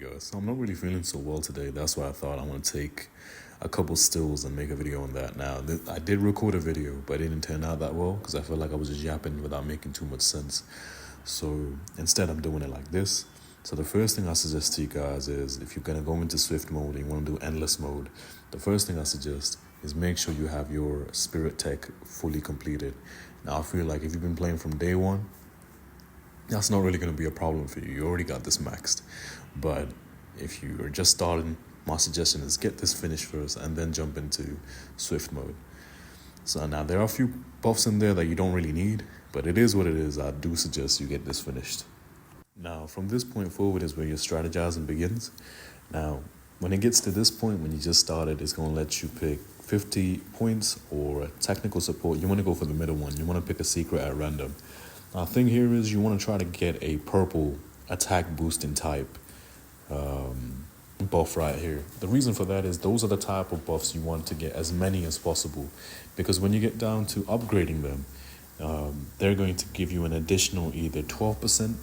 guys. So I'm not really feeling so well today. That's why I thought I want to take a couple stills and make a video on that. Now, I did record a video, but it didn't turn out that well because I felt like I was just yapping without making too much sense. So instead, I'm doing it like this. So the first thing I suggest to you guys is if you're going to go into Swift mode and you want to do endless mode, the first thing I suggest is make sure you have your spirit tech fully completed. Now, I feel like if you've been playing from day one, that's not really going to be a problem for you. You already got this maxed. But if you are just starting, my suggestion is get this finished first and then jump into Swift mode. So now there are a few buffs in there that you don't really need, but it is what it is. I do suggest you get this finished. Now, from this point forward is where your strategizing begins. Now, when it gets to this point, when you just started, it's going to let you pick 50 points or technical support. You want to go for the middle one. You want to pick a secret at random. Now, the thing here is you want to try to get a purple attack boosting type buff right here. The reason for that is those are the type of buffs you want to get as many as possible, because when you get down to upgrading them, they're going to give you an additional either 12%,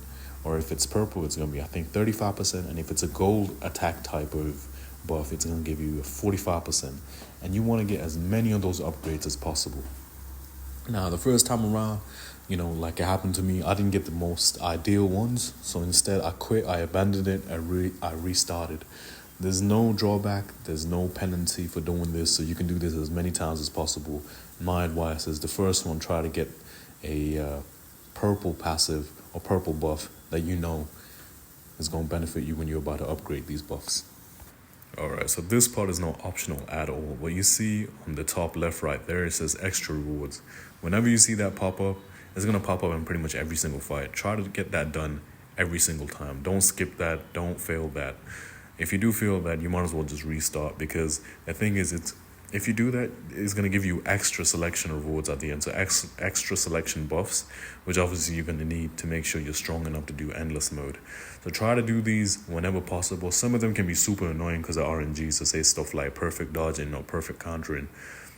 or if it's purple, it's going to be, I think, 35%, and if it's a gold attack type of buff, it's going to give you 45%, and you want to get as many of those upgrades as possible. Now, the first time around, like it happened to me, I didn't get the most ideal ones. So instead, I quit, I abandoned it, I restarted. There's no drawback, there's no penalty for doing this. So you can do this as many times as possible. My advice is the first one, try to get a purple passive or purple buff that you know is going to benefit you when you're about to upgrade these buffs. Alright, so this part is not optional at all. What you see on the top left right there, it says extra rewards. Whenever you see that pop up, it's going to pop up in pretty much every single fight. Try to get that done every single time. Don't skip that. Don't fail that. If you do fail that, you might as well just restart, because the thing is, if you do that, it's going to give you extra selection rewards at the end. So extra selection buffs, which obviously you're going to need to make sure you're strong enough to do endless mode. So try to do these whenever possible. Some of them can be super annoying because of RNG. So say stuff like perfect dodging or perfect countering.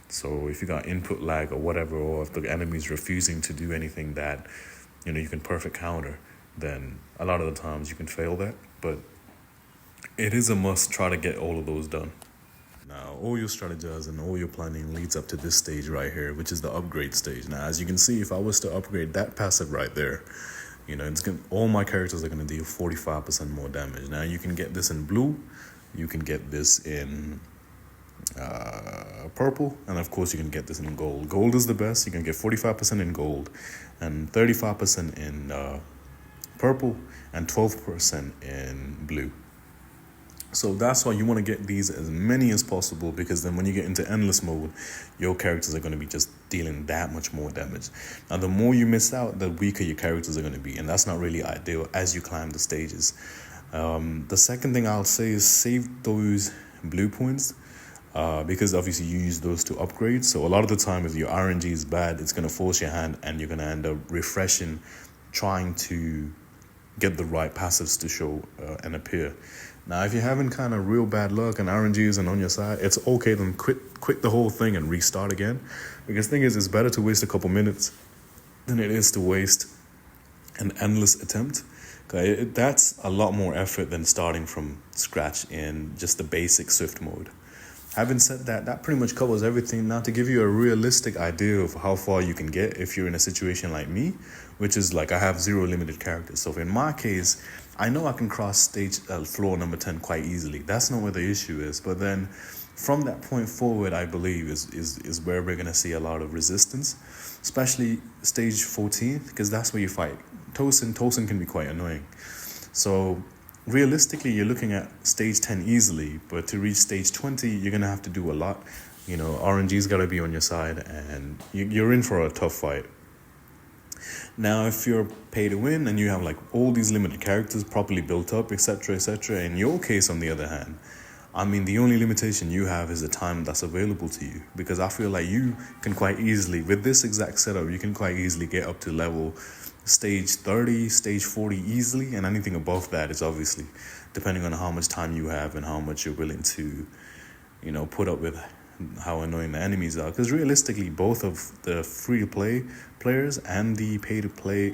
So if you got input lag or whatever, or if the enemy's refusing to do anything that, you can perfect counter, then a lot of the times you can fail that. But it is a must try to get all of those done. Now, all your strategies and all your planning leads up to this stage right here, which is the upgrade stage. Now, as you can see, if I was to upgrade that passive right there, all my characters are going to deal 45% more damage. Now, you can get this in blue, you can get this in purple, and of course you can get this in gold. Gold is the best. You can get 45% in gold and 35% in purple and 12% in blue. So that's why you want to get these as many as possible, because then when you get into endless mode, your characters are going to be just dealing that much more damage. Now, the more you miss out, the weaker your characters are going to be, and that's not really ideal as you climb the stages. The second thing I'll say is save those blue points, because obviously you use those to upgrade. So a lot of the time, if your RNG is bad, it's going to force your hand and you're going to end up refreshing, trying to get the right passives to show and appear. Now, if you're having kind of real bad luck and RNG isn't on your side, it's okay, then quit the whole thing and restart again. Because the thing is, it's better to waste a couple minutes than it is to waste an endless attempt. That's a lot more effort than starting from scratch in just the basic Swift mode. Having said that, that pretty much covers everything. Now, to give you a realistic idea of how far you can get if you're in a situation like me, which is like I have 0 limited characters. So in my case, I know I can cross stage floor number 10 quite easily. That's not where the issue is. But then from that point forward, I believe is where we're going to see a lot of resistance, especially stage 14, because that's where you fight Tosin. Tosin can be quite annoying. So realistically, you're looking at stage 10 easily, but to reach stage 20, you're going to have to do a lot. RNG's got to be on your side, and you're in for a tough fight. Now, if you're pay to win and you have like all these limited characters properly built up, etc., in your case, on the other hand, the only limitation you have is the time that's available to you, because I feel like you can quite easily, with this exact setup, you can quite easily get up to level stage 30, stage 40 easily, and anything above that is obviously depending on how much time you have and how much you're willing to, put up with how annoying the enemies are. Because realistically, both of the free-to-play players and the pay-to-play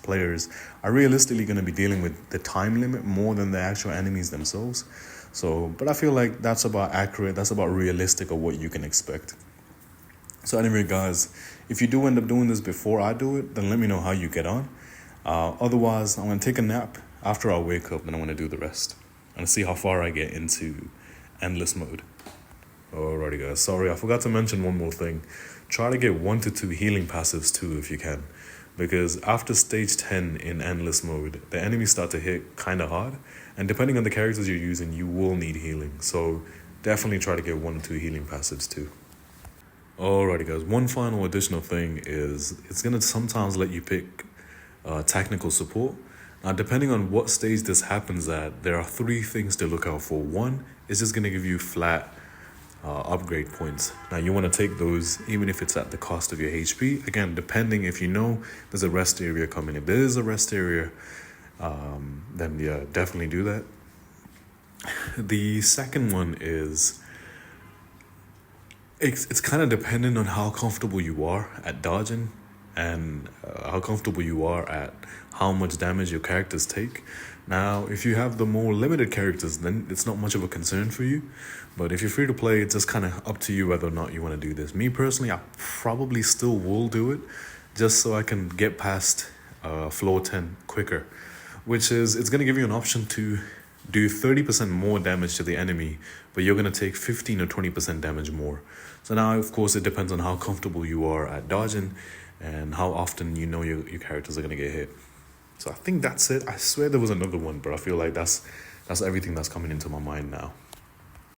players are realistically going to be dealing with the time limit more than the actual enemies themselves. So, but I feel like that's about accurate, that's about realistic of what you can expect. So anyway, guys, if you do end up doing this before I do it, then let me know how you get on. Otherwise, I'm going to take a nap. After I wake up, then I'm going to do the rest. And see how far I get into endless mode. Alrighty, guys. Sorry, I forgot to mention one more thing. Try to get 1 to 2 healing passives too if you can. Because after stage 10 in endless mode, the enemies start to hit kind of hard. And depending on the characters you're using, you will need healing. So definitely try to get 1 or 2 healing passives too. Alrighty, guys. One final additional thing is it's going to sometimes let you pick technical support. Now, depending on what stage this happens at, there are 3 things to look out for. One is just going to give you flat upgrade points. Now, you want to take those even if it's at the cost of your HP. Again, depending if you know there's a rest area coming. If there is a rest area, then yeah, definitely do that. The second one is it's kind of dependent on how comfortable you are at dodging and how comfortable you are at how much damage your characters take. Now, if you have the more limited characters, then it's not much of a concern for you. But if you're free to play, it's just kind of up to you whether or not you want to do this. Me personally, I probably still will do it just so I can get past floor 10 quicker, which is it's going to give you an option to do 30% more damage to the enemy, but you're going to take 15 or 20% damage more. So now, of course, it depends on how comfortable you are at dodging and how often you know your characters are going to get hit. So I think that's it. I swear there was another one, but I feel like that's everything that's coming into my mind now.